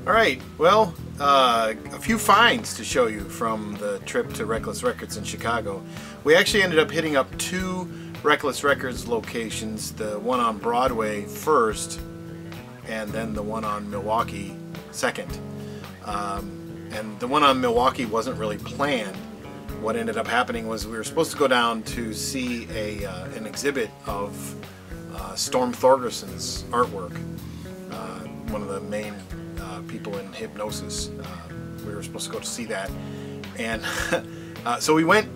Alright, well, a few finds to show you from the trip to Reckless Records in Chicago. We actually ended up hitting up two Reckless Records locations, the one on Broadway first, and then the one on Milwaukee second. And the one on Milwaukee wasn't really planned. What ended up happening was we were supposed to go down to see an exhibit of Storm Thorgerson's artwork, one of the main people in hypnosis. We were supposed to go to see that, and so we went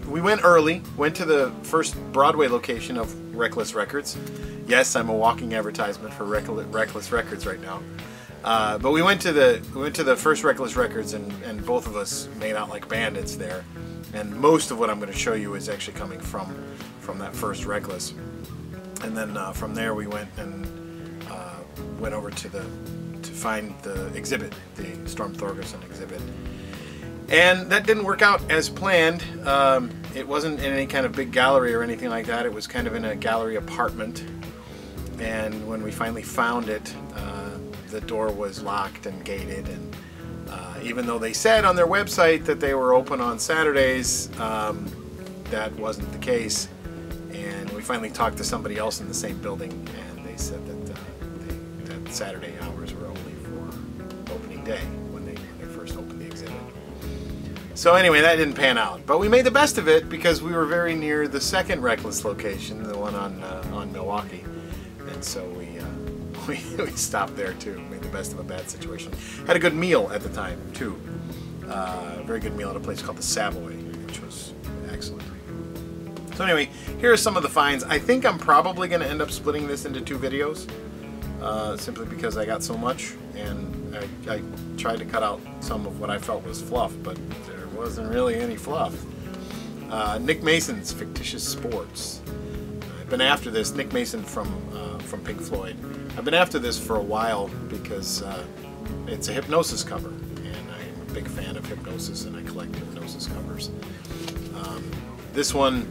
early. Went to the first Broadway location of Reckless Records. Yes, I'm a walking advertisement for Reckless Records right now. But we went to the first Reckless Records, and both of us made out like bandits there. And most of what I'm going to show you is actually coming from that first Reckless. And then from there we went over to find the exhibit, the Storm Thorgerson exhibit. And that didn't work out as planned. It wasn't in any kind of big gallery or anything like that. It was kind of in a gallery apartment. And when we finally found it, the door was locked and gated, and even though they said on their website that they were open on Saturdays, that wasn't the case. And we finally talked to somebody else in the same building, and they said that Saturday hours were only for opening day when they first opened the exhibit. So anyway, that didn't pan out, but we made the best of it because we were very near the second Reckless location, the one on Milwaukee, and so we stopped there too. Made the best of a bad situation. Had a good meal at the time too. Very good meal at a place called the Savoy, which was excellent. So anyway, here are some of the finds. I think I'm probably going to end up splitting this into two videos, simply because I got so much, and I tried to cut out some of what I felt was fluff, but there wasn't really any fluff. Nick Mason's Fictitious Sports. I've been after this. Nick Mason from Pink Floyd. I've been after this for a while because it's a Hypnosis cover, and I'm a big fan of Hypnosis, and I collect Hypnosis covers. This one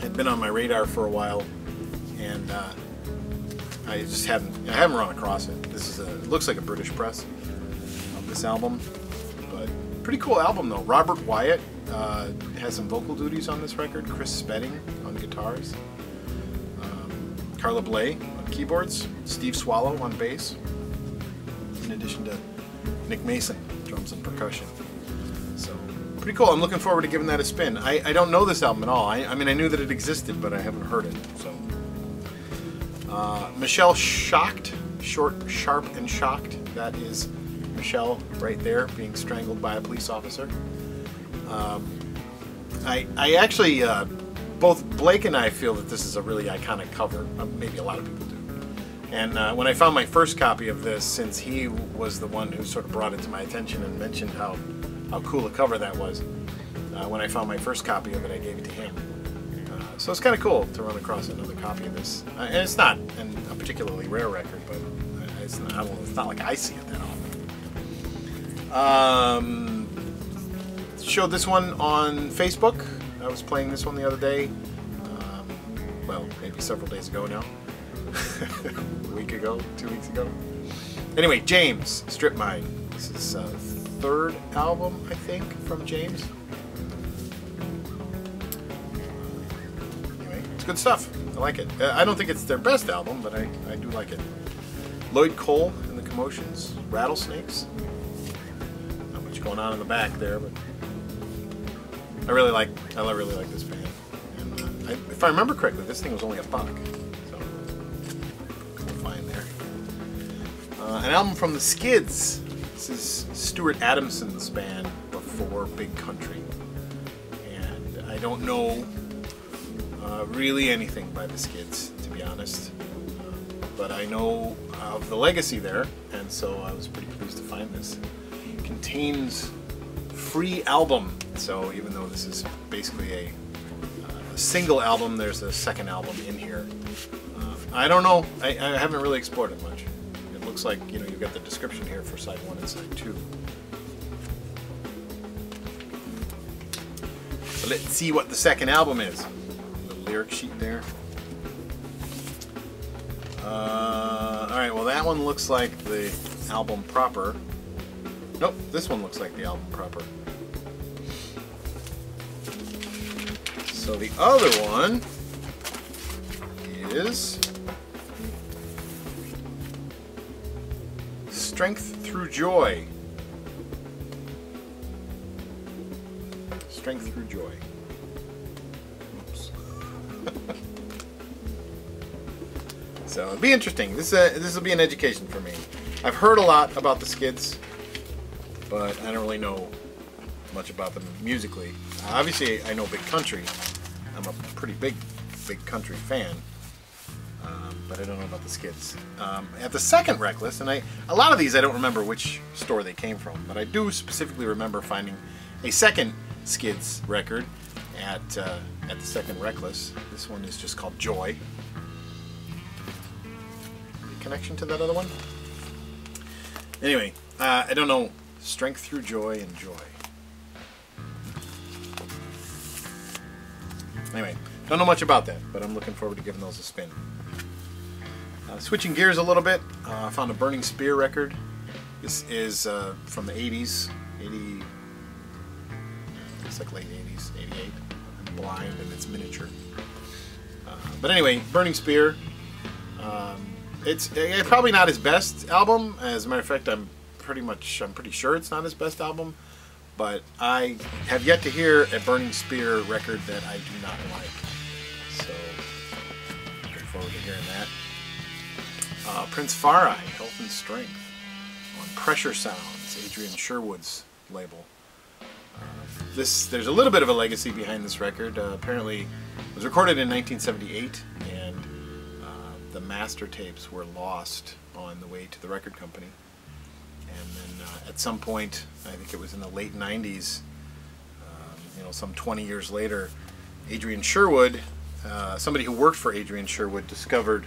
had been on my radar for a while, and I haven't run across it. It looks like a British press of this album, but pretty cool album though. Robert Wyatt has some vocal duties on this record. Chris Spedding on guitars. Carla Bley on keyboards, Steve Swallow on bass, in addition to Nick Mason, drums and percussion. So, pretty cool. I'm looking forward to giving that a spin. I don't know this album at all. I mean, I knew that it existed, but I haven't heard it. So, Michelle Shocked, short, sharp, and shocked. That is Michelle right there being strangled by a police officer. I actually... both Blake and I feel that this is a really iconic cover. Maybe a lot of people do. And when I found my first copy of this, since he was the one who sort of brought it to my attention and mentioned how cool a cover that was, when I found my first copy of it, I gave it to him. So it's kind of cool to run across another copy of this. And it's not a particularly rare record, but it's not like I see it that often. Showed this one on Facebook. I was playing this one the other day, well, maybe several days ago now, a week ago, 2 weeks ago. Anyway, James, Strip Mine. This is third album, I think, from James. Anyway, it's good stuff. I like it. I don't think it's their best album, but I do like it. Lloyd Cole and the Commotions, Rattlesnakes. Not much going on in the back there, but I really like this band, and if I remember correctly, this thing was only $1, so cool find there. An album from the Skids. This is Stuart Adamson's band before Big Country, and I don't know really anything by the Skids, to be honest, but I know of the legacy there, and so I was pretty pleased to find this. It contains free album, so even though this is basically a single album, there's a second album in here. I don't know, I haven't really explored it much. It looks like, you know, you've got the description here for side 1 and side 2. So let's see what the second album is. The lyric sheet there. Alright, well that one looks like the album proper. Nope, this one looks like the album proper. So the other one is Strength Through Joy. Strength Through Joy. Oops. So it'll be interesting. This will be an education for me. I've heard a lot about the Skids, but I don't really know much about them musically. Obviously, I know Big Country. I'm a pretty big country fan, but I don't know about the Skids. At the second Reckless, and a lot of these I don't remember which store they came from, but I do specifically remember finding a second Skids record at the second Reckless. This one is just called Joy. Any connection to that other one? Anyway, I don't know. Strength Through Joy and Joy. Anyway, don't know much about that, but I'm looking forward to giving those a spin. Switching gears a little bit, I found a Burning Spear record. This is from the 80s, it's like late 80s, 88. I'm blind and it's miniature. But anyway, Burning Spear. It's probably not his best album. As a matter of fact, I'm pretty sure it's not his best album. But I have yet to hear a Burning Spear record that I do not like. So, looking forward to hearing that. Prince Farai, Health and Strength, on Pressure Sounds, Adrian Sherwood's label. There's a little bit of a legacy behind this record. Apparently, it was recorded in 1978, and the master tapes were lost on the way to the record company. And then at some point, I think it was in the late 90s, some 20 years later, Adrian Sherwood, somebody who worked for Adrian Sherwood, discovered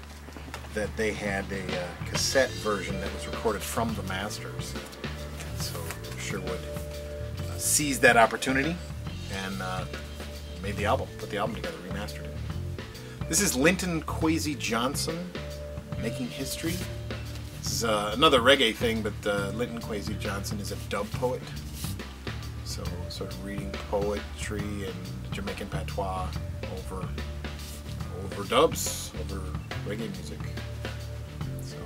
that they had a cassette version that was recorded from the masters. And so Sherwood seized that opportunity and made the album, put the album together, remastered it. This is Linton Kwesi Johnson, Making History. This is another reggae thing, but Linton Kwesi Johnson is a dub poet. So sort of reading poetry and Jamaican patois over dubs, over reggae music. So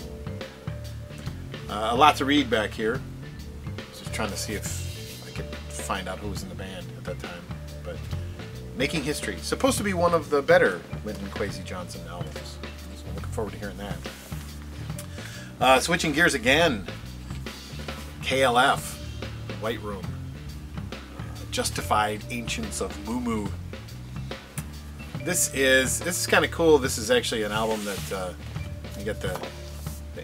a lot to read back here. Just trying to see if I could find out who was in the band at that time. But Making History, supposed to be one of the better Linton Kwesi Johnson albums. So I'm looking forward to hearing that. Switching gears again, KLF, White Room, Justified Ancients of Moo. This is kind of cool. This is actually an album that you get the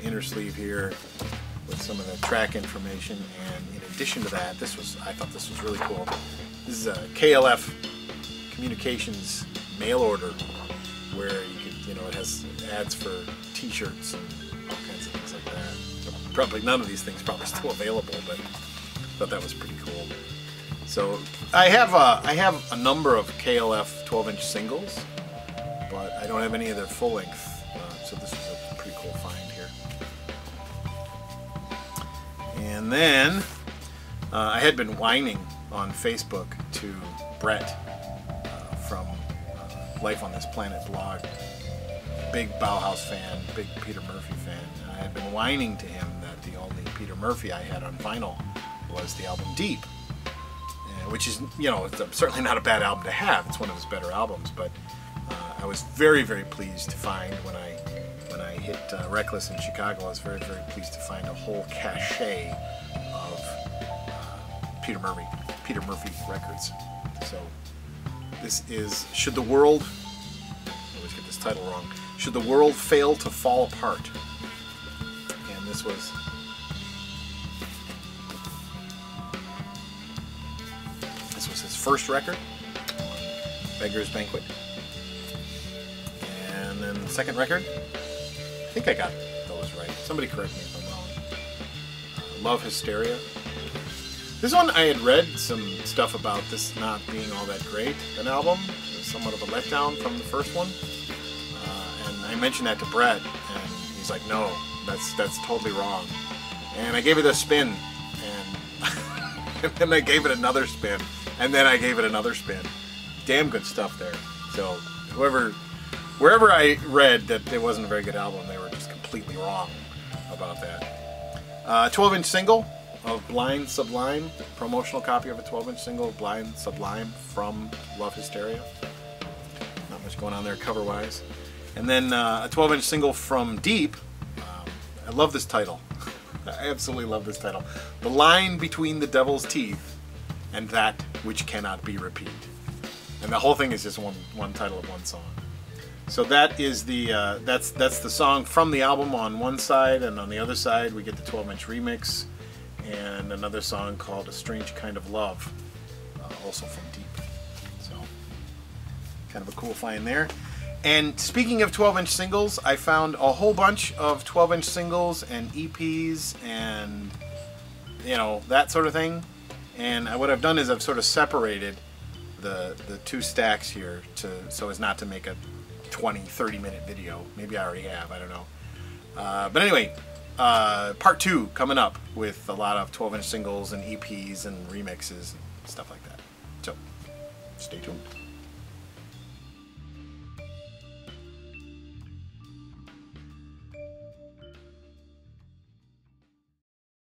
inner sleeve here with some of the track information, and in addition to that, I thought this was really cool. This is a KLF Communications mail order where you could, it has ads for T-shirts and all kinds of things like that. So probably none of these things probably still available, but I thought that was pretty cool. So I have a number of KLF 12-inch singles, but I don't have any of their full length. So this is a pretty cool find here. And then I had been whining on Facebook to Brett from Life on This Planet blog. Big Bauhaus fan, big Peter Murphy fan. And I had been whining to him that the only Peter Murphy I had on vinyl was the album Deep, which is, it's certainly not a bad album to have. It's one of his better albums, but I was very, very pleased to find when I hit Reckless in Chicago, I was very, very pleased to find a whole cachet of Peter Murphy records. So this is Should the World, I always get this title wrong, Should the World Fail to Fall Apart? And this was his first record on Beggar's Banquet. And then the second record, I think I got those right. Somebody correct me if I'm wrong. Love Hysteria. This one, I had read some stuff about this not being all that great, an album. It was somewhat of a letdown from the first one. And I mentioned that to Brett, and he's like, no, that's totally wrong. And I gave it a spin, and And then I gave it another spin. And then I gave it another spin. Damn good stuff there. So wherever I read that it wasn't a very good album, they were just completely wrong about that. 12-inch single of Blind Sublime. Promotional copy of a 12-inch single of Blind Sublime from Love Hysteria. Not much going on there cover-wise. And then a 12-inch single from Deep. I love this title. I absolutely love this title. The Line Between the Devil's Teeth and That Which Cannot Be Repeated. And the whole thing is just one title of one song. So that is the that's the song from the album on one side, and on the other side we get the 12-inch remix and another song called A Strange Kind of Love, also from Deep. So kind of a cool find there. And speaking of 12-inch singles, I found a whole bunch of 12-inch singles and EPs and, you know, that sort of thing. And what I've done is I've sort of separated the two stacks here so as not to make a 20-30 minute video. Maybe I already have, I don't know. But anyway, part 2 coming up with a lot of 12-inch singles and EPs and remixes and stuff like that. So stay tuned.